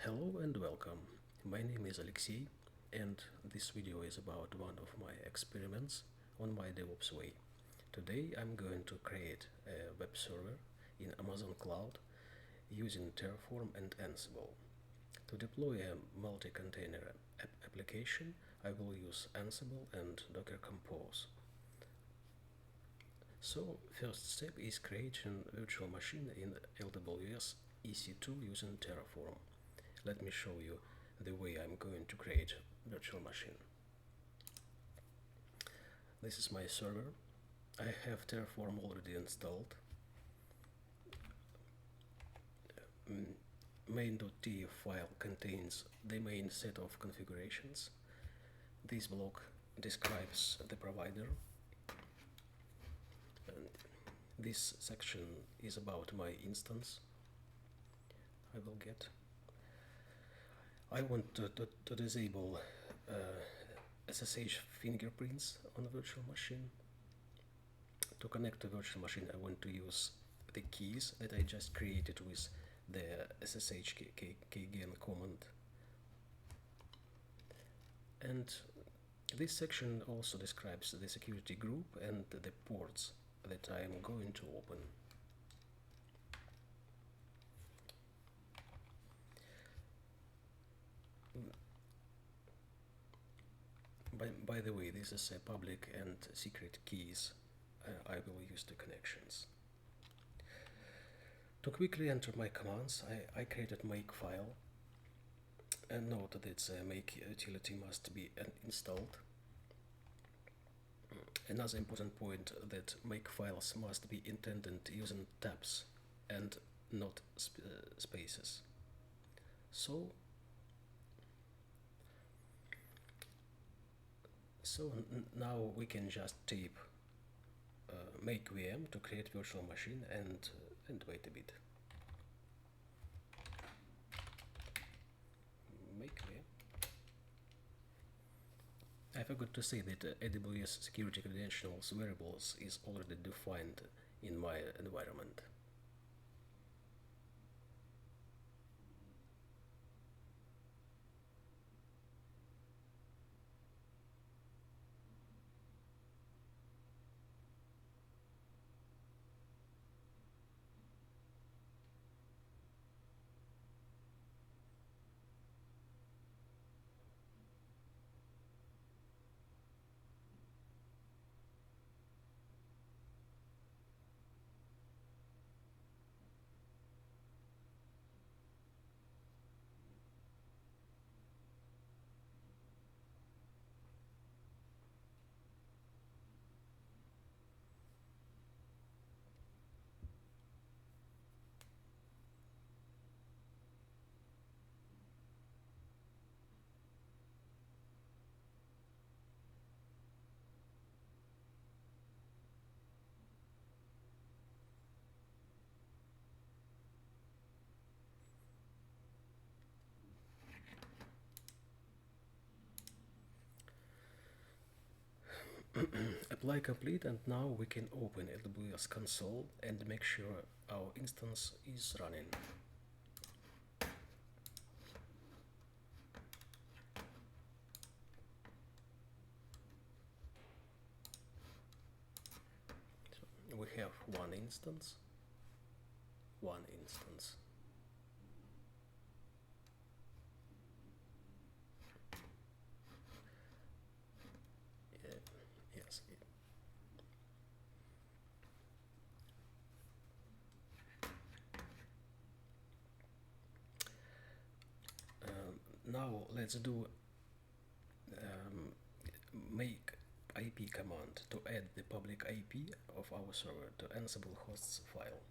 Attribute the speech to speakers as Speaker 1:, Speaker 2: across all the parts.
Speaker 1: Hello and welcome. My name is Alexei, and this video is about one of my experiments on my DevOps way. Today I'm going to create a web server in Amazon Cloud using Terraform and Ansible. To deploy a multi-container application, I will use Ansible and Docker Compose. So, first step is creating a virtual machine in AWS EC2 using Terraform. Let me show you the way I'm going to create virtual machine. This is my server. I have Terraform already installed. Main.tf file contains the main set of configurations. This block describes the provider. And this section is about my instance I will get. I want to disable SSH fingerprints on a virtual machine. To connect to virtual machine, I want to use the keys that I just created with the SSH kgen command. And this section also describes the security group and the ports that I am going to open. By the way, this is a public and secret keys I will use the connections. To quickly enter my commands, I created makefile, and note that its make utility must be installed. Another important point that makefiles must be intended using tabs and not spaces. So now we can just type make VM to create virtual machine and wait a bit. Make VM. I forgot to say that AWS security credentials variables is already defined in my environment. Apply complete, and now we can open AWS console and make sure our instance is running. So we have one instance. Yes. Now let's do make IP command to add the public IP of our server to Ansible hosts file.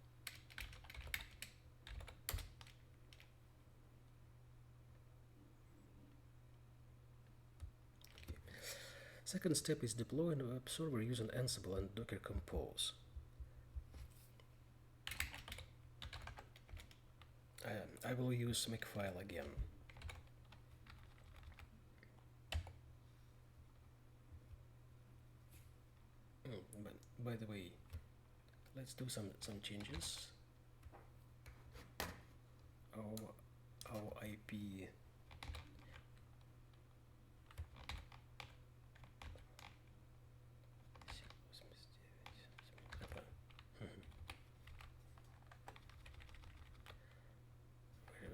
Speaker 1: Second step is deploying a web server using Ansible and Docker Compose. I will use makefile again. But by the way, let's do some changes. Our IP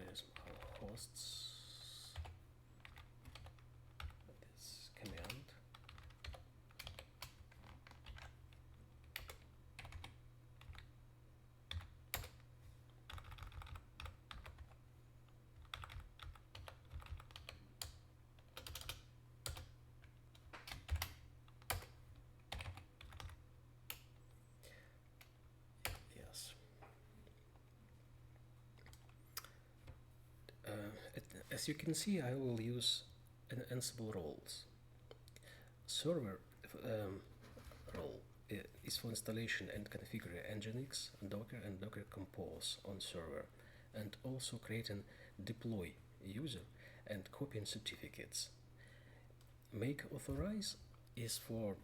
Speaker 1: There's our hosts. This command. Yes. As you can see, I will use an Ansible roles. Server role is for installation and configure Nginx, Docker, and Docker Compose on server, and also creating deploy user and copying certificates. Make authorize is for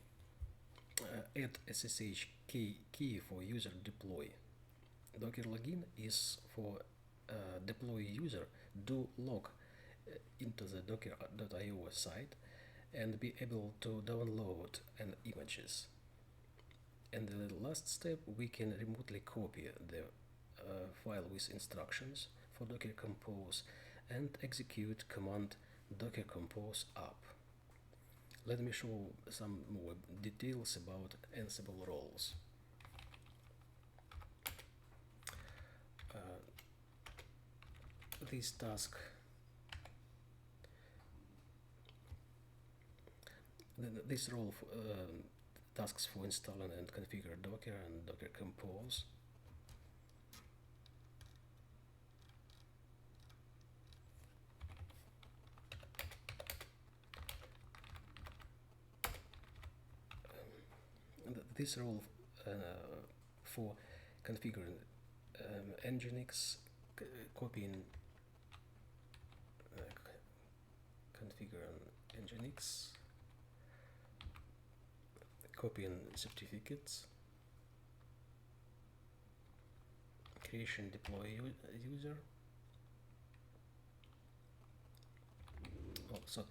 Speaker 1: add SSH key for user deploy. Docker login is for deploy user do log into the docker.io site and be able to download images. And the last step, we can remotely copy the file with instructions for Docker Compose and execute command Docker Compose up. Let me show some more details about Ansible roles. This task this role tasks for installing and configure Docker and Docker Compose. This role for configuring Nginx, copying configuring Nginx, copying certificates, creation deploy user. Oh, so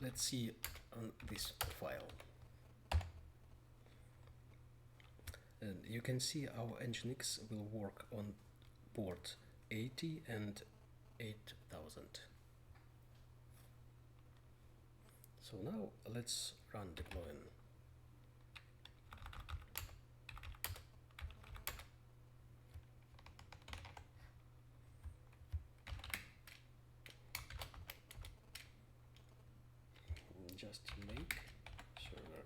Speaker 1: let's see on this file. And you can see our Nginx will work on port 80 and 8000. So now let's run deploying. Just make server.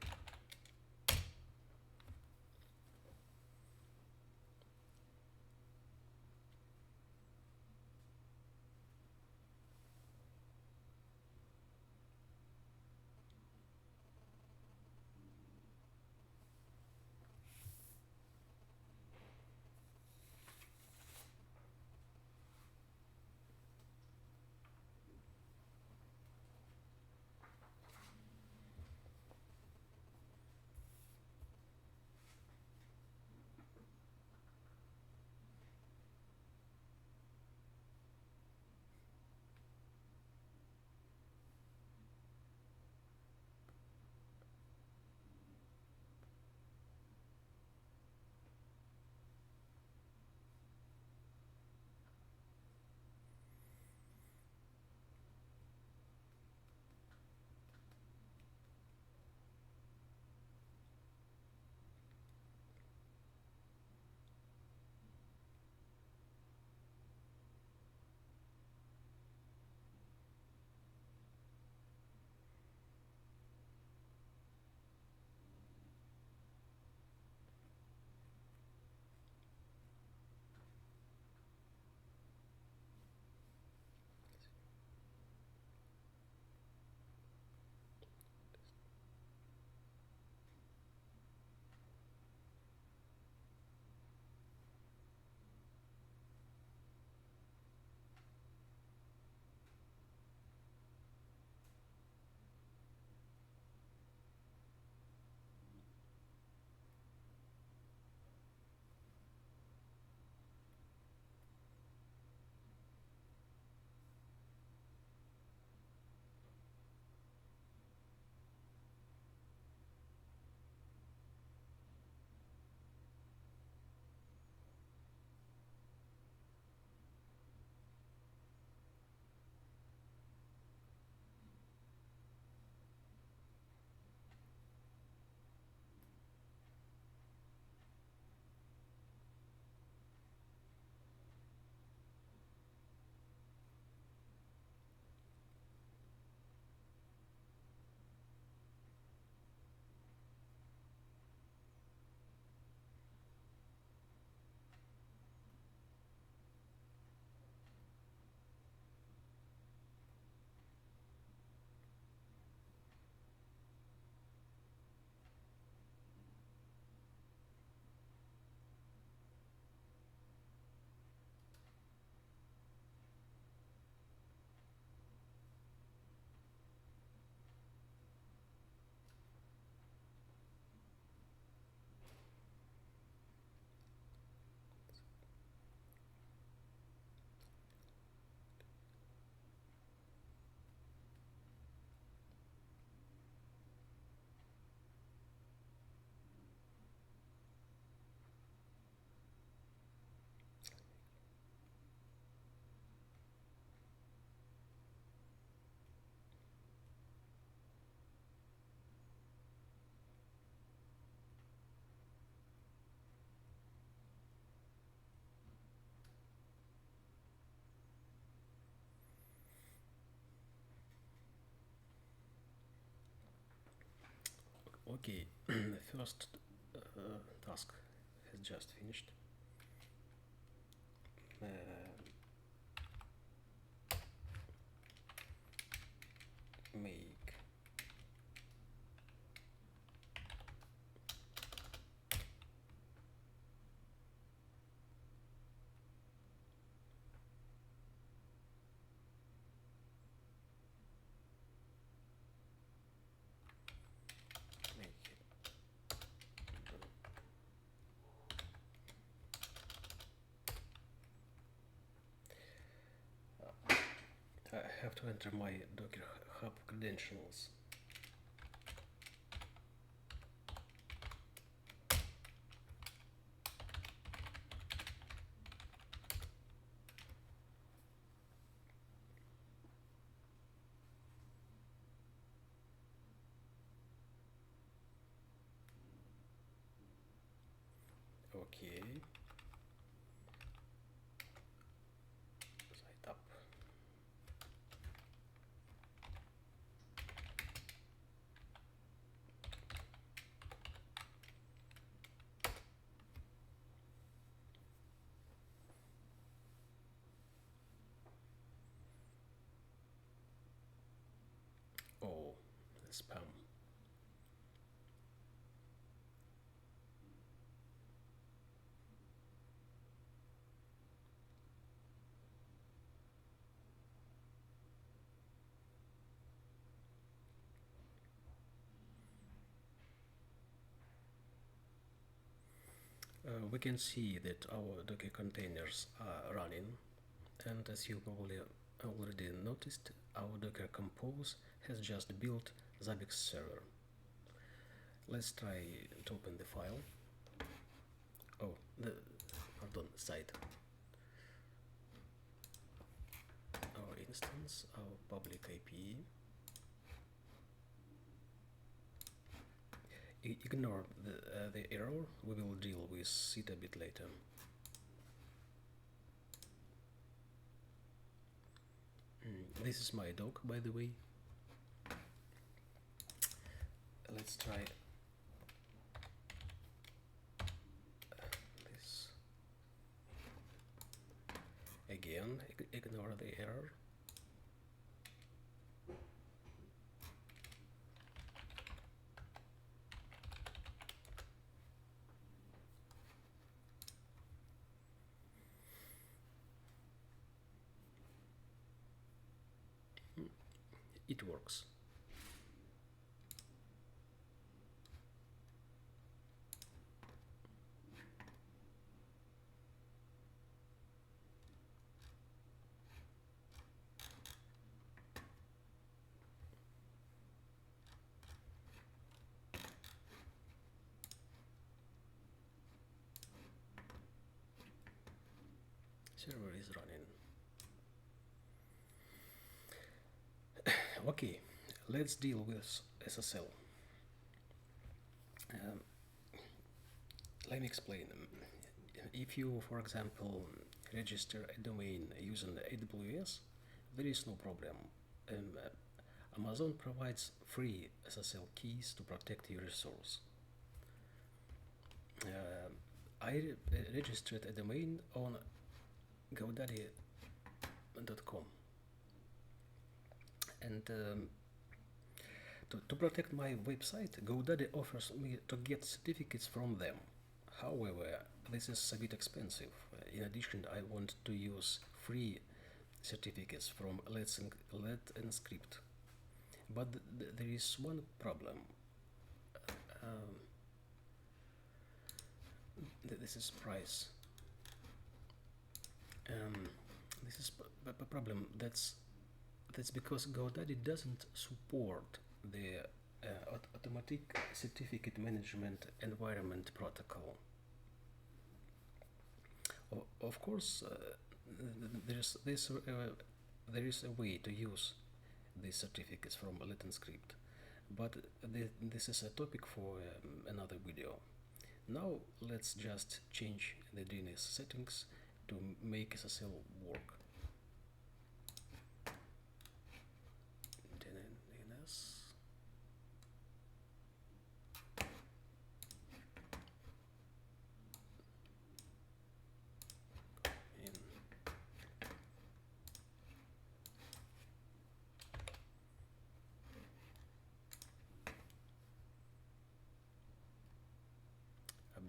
Speaker 1: Okay, the first task has just finished. Uh, make make I have to enter my Docker Hub credentials. Okay. Site up. Oh, spam. We can see that our Docker containers are running, and as you probably already noticed, our Docker Compose has just built Zabbix server. Let's try to open the file. Oh, pardon, site. Our instance, our public IP. Ignore the error, we will deal with it a bit later. This is my dog, by the way. Let's try this again. Ignore the error. It works. Server is running. Okay, let's deal with SSL. Let me explain. If you, for example, register a domain using AWS, there is no problem. Amazon provides free SSL keys to protect your resource. I registered a domain on GoDaddy.com, and to protect my website, GoDaddy offers me to get certificates from them. However, this is a bit expensive. In addition, I want to use free certificates from Let's Encrypt. But there is one problem. This is price. This is a problem. That's because GoDaddy doesn't support the automatic certificate management environment protocol. Of course, there is a way to use these certificates from Let's Encrypt, but this is a topic for another video. Now let's just change the DNS settings to make SSL work. DNS.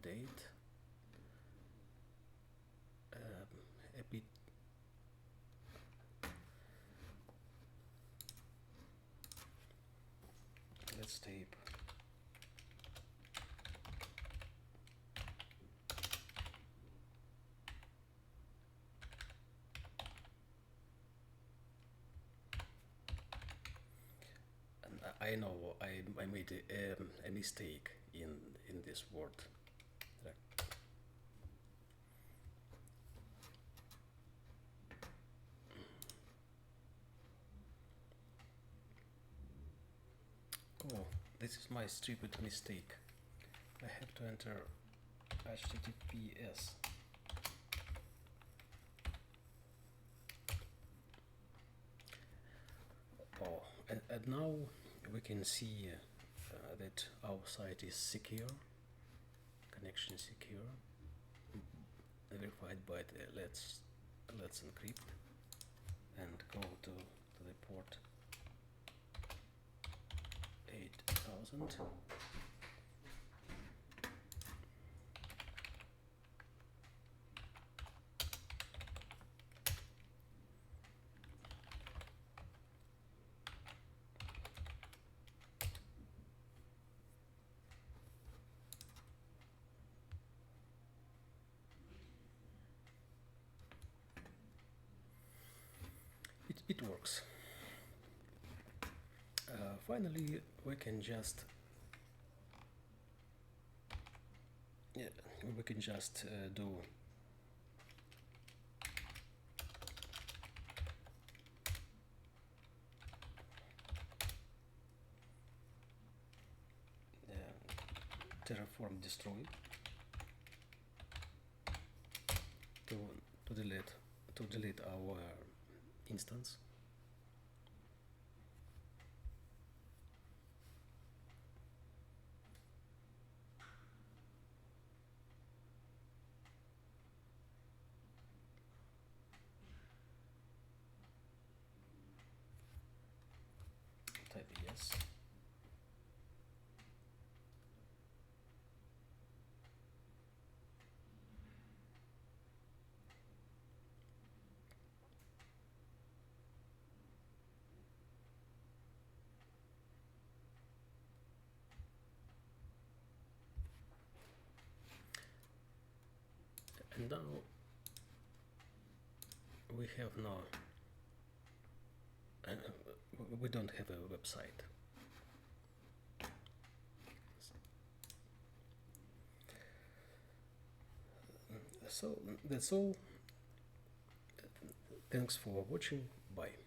Speaker 1: update a bit. Let's type I know I made a mistake in this word. Oh, this is my stupid mistake. I have to enter HTTPS. Oh, and now we can see that our site is secure, connection secure, verified by the let's encrypt, and go to the port 8000. It works. Finally, we can just do Terraform destroy to delete our instance. Type yes. And now we have we don't have a website. So that's all. Thanks for watching. Bye.